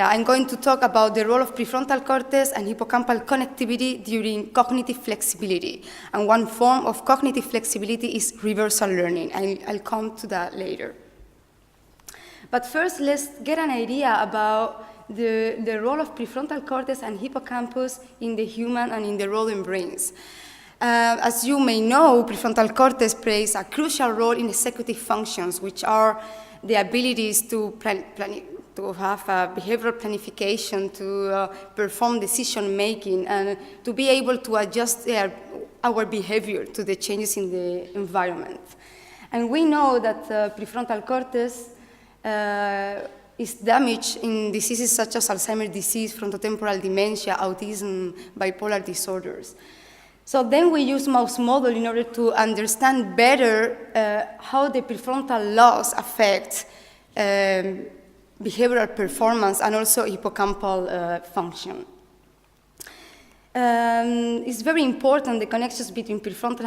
I'm going to talk about the role of prefrontal cortex and hippocampal connectivity during cognitive flexibility. And one form of cognitive flexibility is reversal learning. I'll come to that later. But first, let's get an idea about the role of prefrontal cortex and hippocampus in the human and in the rodent brains. As you may know, prefrontal cortex plays a crucial role in executive functions, which are the abilities to have behavioral planification, to perform decision-making, and to be able to adjust our behavior to the changes in the environment. And we know that prefrontal cortex is damaged in diseases such as Alzheimer's disease, frontotemporal dementia, autism, bipolar disorders. So then we use mouse model in order to understand better how the prefrontal loss affects behavioral performance and also hippocampal function. It's very important, the connections between prefrontal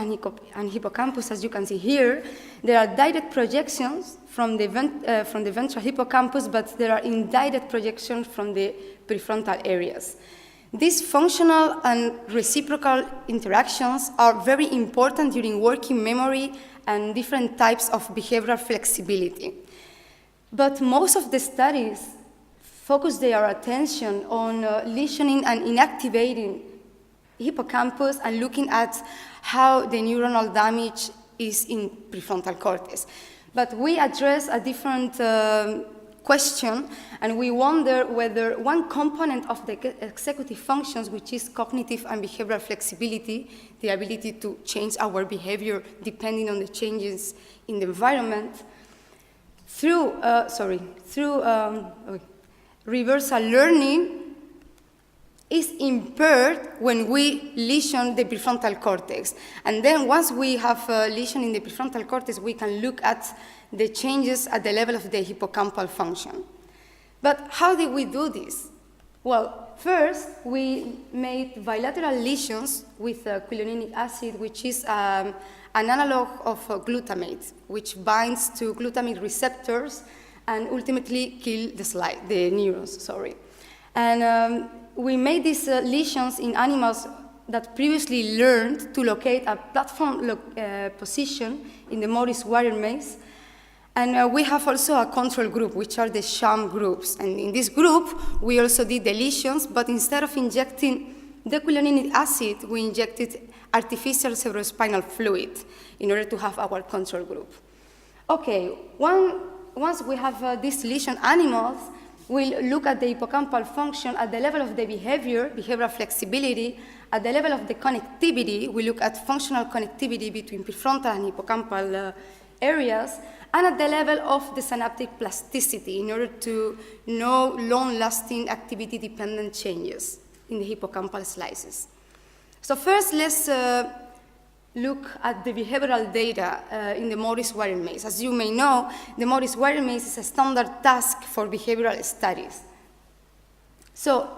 and hippocampus, as you can see here. There are direct projections from the ventral hippocampus, but there are indirect projections from the prefrontal areas. These functional and reciprocal interactions are very important during working memory and different types of behavioral flexibility. But most of the studies focus their attention on lesioning and inactivating hippocampus and looking at how the neuronal damage is in prefrontal cortex. But we address a different question, and we wonder whether one component of the executive functions, which is cognitive and behavioral flexibility, the ability to change our behavior depending on the changes in the environment, through reversal learning, is impaired when we lesion the prefrontal cortex. And then once we have a lesion in the prefrontal cortex, we can look at the changes at the level of the hippocampal function. But how did we do this? Well, first, we made bilateral lesions with quinolinic acid, which is an analog of glutamate, which binds to glutamate receptors and ultimately kill the neurons, And we made these lesions in animals that previously learned to locate a platform position in the Morris Warren maze. And we have also a control group, which are the sham groups. And in this group, we also did the lesions, but instead of injecting the quinolinic acid, we injected artificial cerebrospinal fluid in order to have our control group. Okay, once we have these lesion animals, we'll look at the hippocampal function at the level of the behavioral flexibility. At the level of the connectivity, we look at functional connectivity between prefrontal and hippocampal areas, and at the level of the synaptic plasticity in order to know long-lasting activity-dependent changes in the hippocampal slices. So first, let's look at the behavioral data in the Morris Warren maze. As you may know, the Morris Warren maze is a standard task for behavioral studies. So,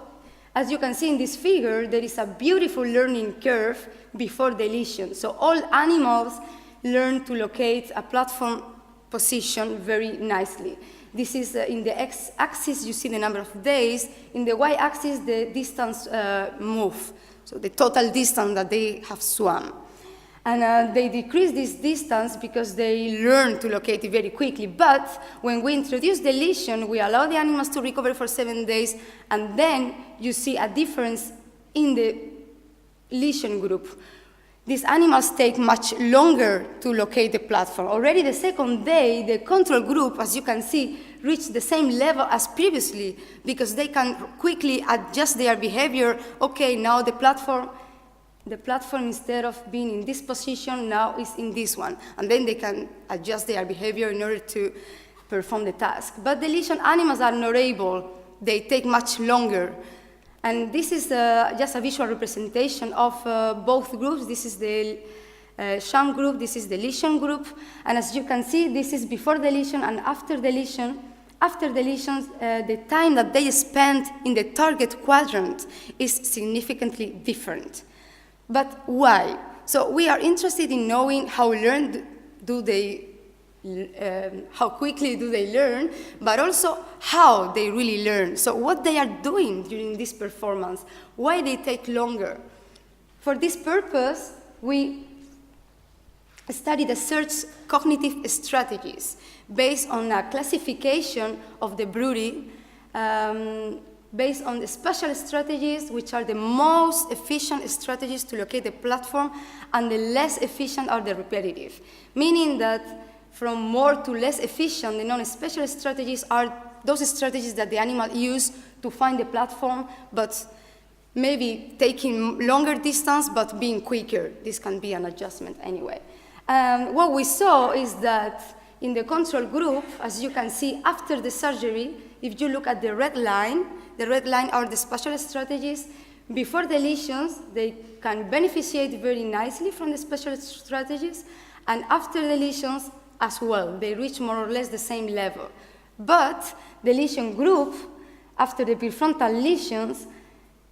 as you can see in this figure, there is a beautiful learning curve before the lesion. So all animals learn to locate a platform position very nicely. This is in the x-axis, you see the number of days. In the y-axis, the distance move, so the total distance that they have swum. And they decrease this distance because they learn to locate it very quickly. But when we introduce the lesion, we allow the animals to recover for 7 days, and then you see a difference in the lesion group. These animals take much longer to locate the platform. Already the second day, the control group, as you can see, reached the same level as previously because they can quickly adjust their behavior. Okay, now the platform, instead of being in this position, now is in this one. And then they can adjust their behavior in order to perform the task. But the lesion animals are not able. They take much longer. And this is just a visual representation of both groups. This is the sham group, this is the lesion group. And as you can see, this is before the lesion and after the lesion. After the lesions, the time that they spend in the target quadrant is significantly different. But why? So we are interested in knowing how learned do they how quickly do they learn, but also how they really learn. So what they are doing during this performance, why they take longer. For this purpose, we studied the search cognitive strategies based on a classification of the Brudy, based on the spatial strategies, which are the most efficient strategies to locate the platform, and the less efficient are the repetitive, meaning that from more to less efficient, the non-spatial strategies are those strategies that the animal use to find the platform, but maybe taking longer distance, but being quicker. This can be an adjustment anyway. What we saw is that in the control group, as you can see after the surgery, if you look at the red line are the spatial strategies. Before the lesions, they can beneficiate very nicely from the spatial strategies, and after the lesions as well, they reach more or less the same level. But the lesion group, after the prefrontal lesions,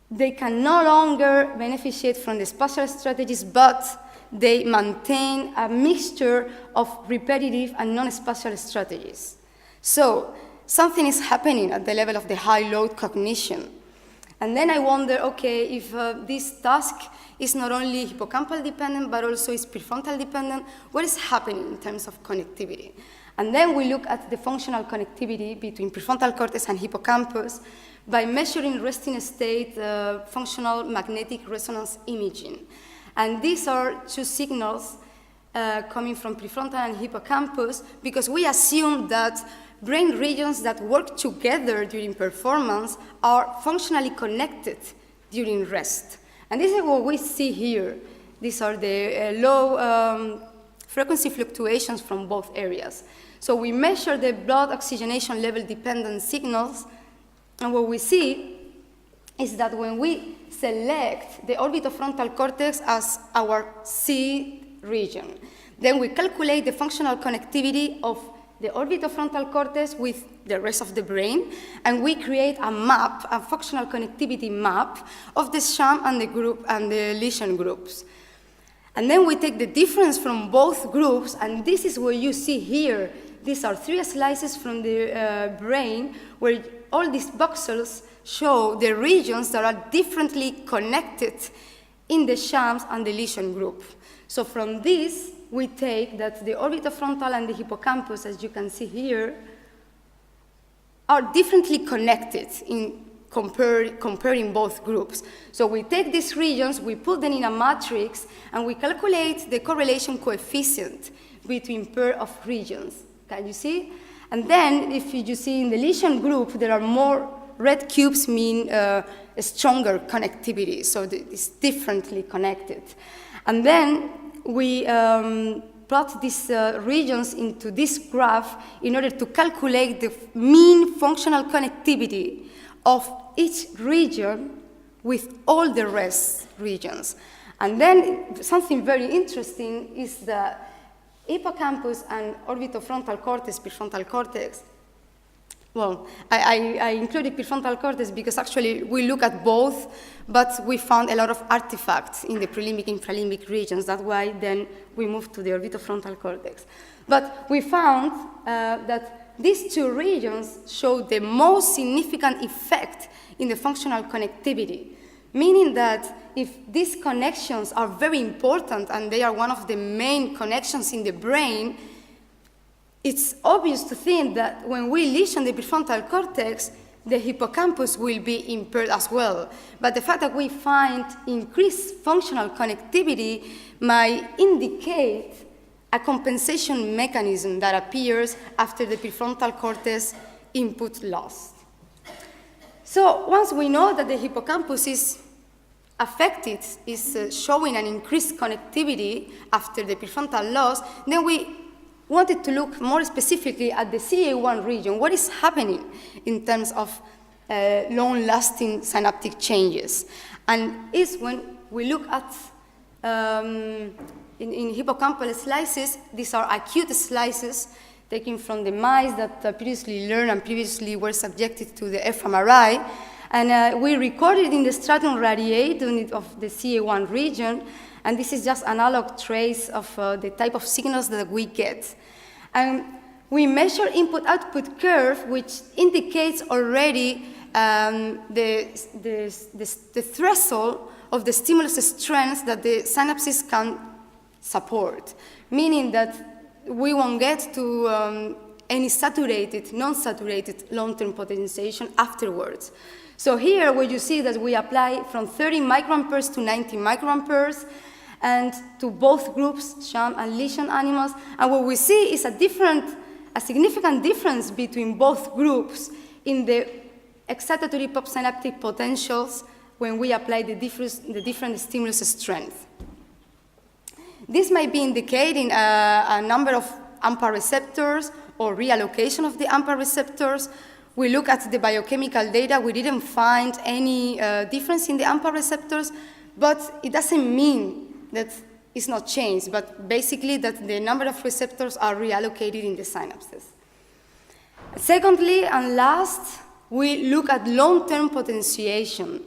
they can no longer beneficiate from the spatial strategies, but they maintain a mixture of repetitive and non-spatial strategies. So something is happening at the level of the high-load cognition. And then I wonder, okay, if this task is not only hippocampal dependent, but also is prefrontal dependent, what is happening in terms of connectivity? And then we look at the functional connectivity between prefrontal cortex and hippocampus by measuring resting state functional magnetic resonance imaging. And these are two signals coming from prefrontal and hippocampus, because we assume that brain regions that work together during performance are functionally connected during rest. And this is what we see here. These are the low frequency fluctuations from both areas. So we measure the blood oxygenation level dependent signals, and what we see is that when we select the orbitofrontal cortex as our C region, then we calculate the functional connectivity of the orbitofrontal cortex with the rest of the brain, and we create a map, a functional connectivity map of the sham and the group and the lesion groups. And then we take the difference from both groups, and this is what you see here. These are 3 slices from the brain where all these voxels show the regions that are differently connected in the shams and the lesion group. So from this, we take that the orbitofrontal and the hippocampus, as you can see here, are differently connected in comparing both groups. So we take these regions, we put them in a matrix, and we calculate the correlation coefficient between pair of regions. Can you see? And then, if you see in the lesion group, there are more red cubes mean a stronger connectivity, so it's differently connected. And then we plot these regions into this graph in order to calculate the mean functional connectivity of each region with all the rest regions. And then something very interesting is the hippocampus and orbitofrontal cortex, prefrontal cortex. Well, I included prefrontal cortex because actually we look at both, but we found a lot of artifacts in the prelimbic and infralimbic regions. That's why then we moved to the orbitofrontal cortex. But we found that these 2 regions show the most significant effect in the functional connectivity, meaning that if these connections are very important and they are one of the main connections in the brain, it's obvious to think that when we lesion the prefrontal cortex, the hippocampus will be impaired as well. But the fact that we find increased functional connectivity might indicate a compensation mechanism that appears after the prefrontal cortex input loss. So once we know that the hippocampus is affected, is showing an increased connectivity after the prefrontal loss, then we wanted to look more specifically at the CA1 region. What is happening in terms of long-lasting synaptic changes? And is when we look at in hippocampal slices, these are acute slices taken from the mice that previously learned and previously were subjected to the fMRI. And we recorded in the stratum radiatum of the CA1 region, and this is just analog trace of the type of signals that we get. And we measure input-output curve, which indicates already the threshold of the stimulus strength that the synapses can support, meaning that we won't get to any saturated, non-saturated long-term potentiation afterwards. So here, what you see that we apply from 30 microamperes to 90 microamperes, and to both groups, sham and lesion animals. And what we see is a significant difference between both groups in the excitatory postsynaptic potentials when we apply the different stimulus strength. This might be indicating a number of AMPA receptors or reallocation of the AMPA receptors. We look at the biochemical data. We didn't find any difference in the AMPA receptors, but it doesn't mean that it's not changed, but basically that the number of receptors are reallocated in the synapses. Secondly, and last, we look at long-term potentiation.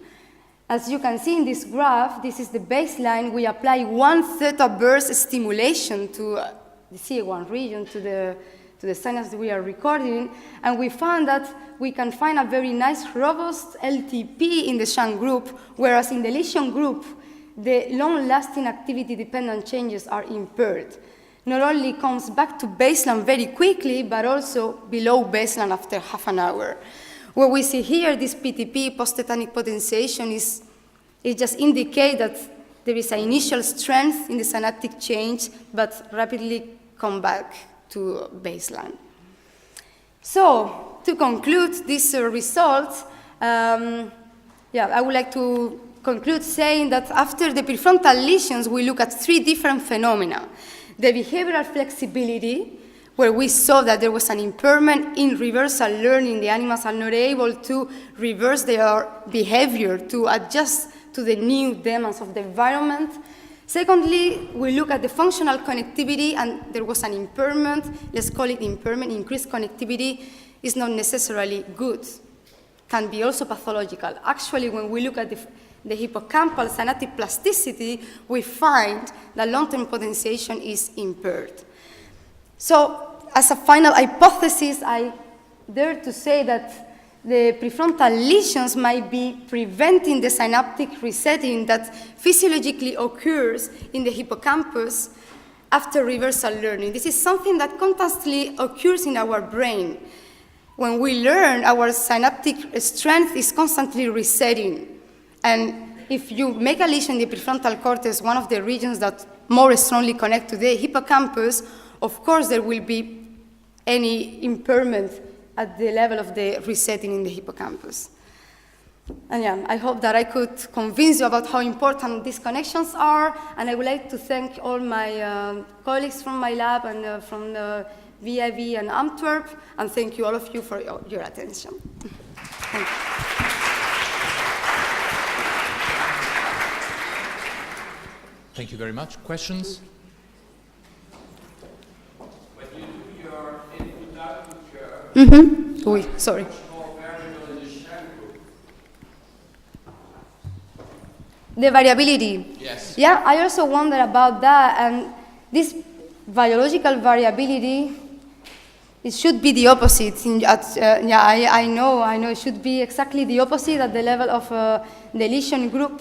As you can see in this graph, this is the baseline. We apply 1 theta burst stimulation to the CA1 region, to the synapse we are recording, and we found that we can find a very nice, robust LTP in the sham group, whereas in the lesion group, the long-lasting activity-dependent changes are impaired. Not only comes back to baseline very quickly, but also below baseline after half an hour. What we see here, this PTP, post-tetanic potentiation, it just indicates that there is an initial strength in the synaptic change, but rapidly come back to baseline. So, to conclude these results, I would like to conclude saying that after the prefrontal lesions, we look at 3 different phenomena. The behavioral flexibility, where we saw that there was an impairment in reversal learning. The animals are not able to reverse their behavior, to adjust to the new demands of the environment. Secondly, we look at the functional connectivity, and there was an impairment. Let's call it impairment. Increased connectivity is not necessarily good. Can be also pathological. Actually, when we look at the hippocampal synaptic plasticity, we find that long-term potentiation is impaired. So, as a final hypothesis, I dare to say that the prefrontal lesions might be preventing the synaptic resetting that physiologically occurs in the hippocampus after reversal learning. This is something that constantly occurs in our brain. When we learn, our synaptic strength is constantly resetting. And if you make a lesion in the prefrontal cortex, one of the regions that more strongly connect to the hippocampus, of course there will be any impairment at the level of the resetting in the hippocampus. And I hope that I could convince you about how important these connections are, and I would like to thank all my colleagues from my lab and from the VIV and Antwerp, and thank you all of you for your attention. Thank you. Thank you very much. Questions? When you do your input-output curve, Oui, sorry. more variable in the sham group. The variability. Yes. Yeah, I also wonder about that, and this biological variability, it should be the opposite. I know it should be exactly the opposite at the level of the lesion group.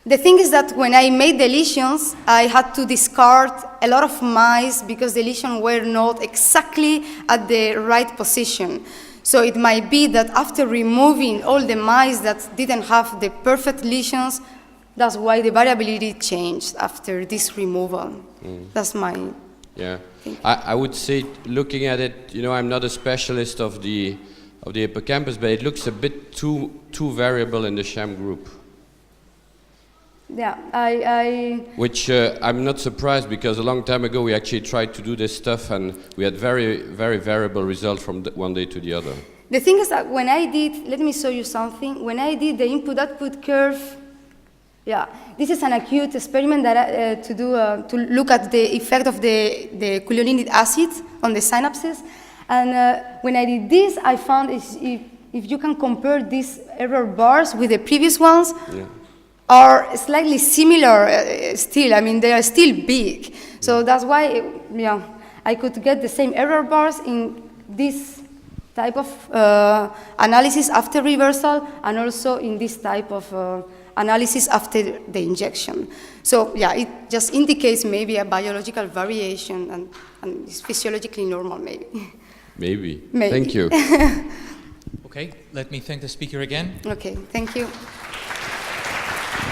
The thing is that when I made the lesions, I had to discard a lot of mice because the lesions were not exactly at the right position. So it might be that after removing all the mice that didn't have the perfect lesions, that's why the variability changed after this removal. That's my... Yeah, I would say, looking at it, I'm not a specialist of the hippocampus, but it looks a bit too variable in the sham group. Yeah, Which I'm not surprised, because a long time ago we actually tried to do this stuff and we had very, very variable results from one day to the other. The thing is that when I did, let me show you something. When I did the input-output curve, this is an acute experiment that to look at the effect of the cholinergic acid on the synapses. And when I did this, I found if you can compare these error bars with the previous ones, are slightly similar still. I mean, they are still big. So that's why, I could get the same error bars in this type of analysis after reversal, and also in this type of analysis after the injection. So yeah, it just indicates maybe a biological variation, and it's physiologically normal, maybe. Maybe. Maybe. Thank you. Okay, let me thank the speaker again. Okay, thank you.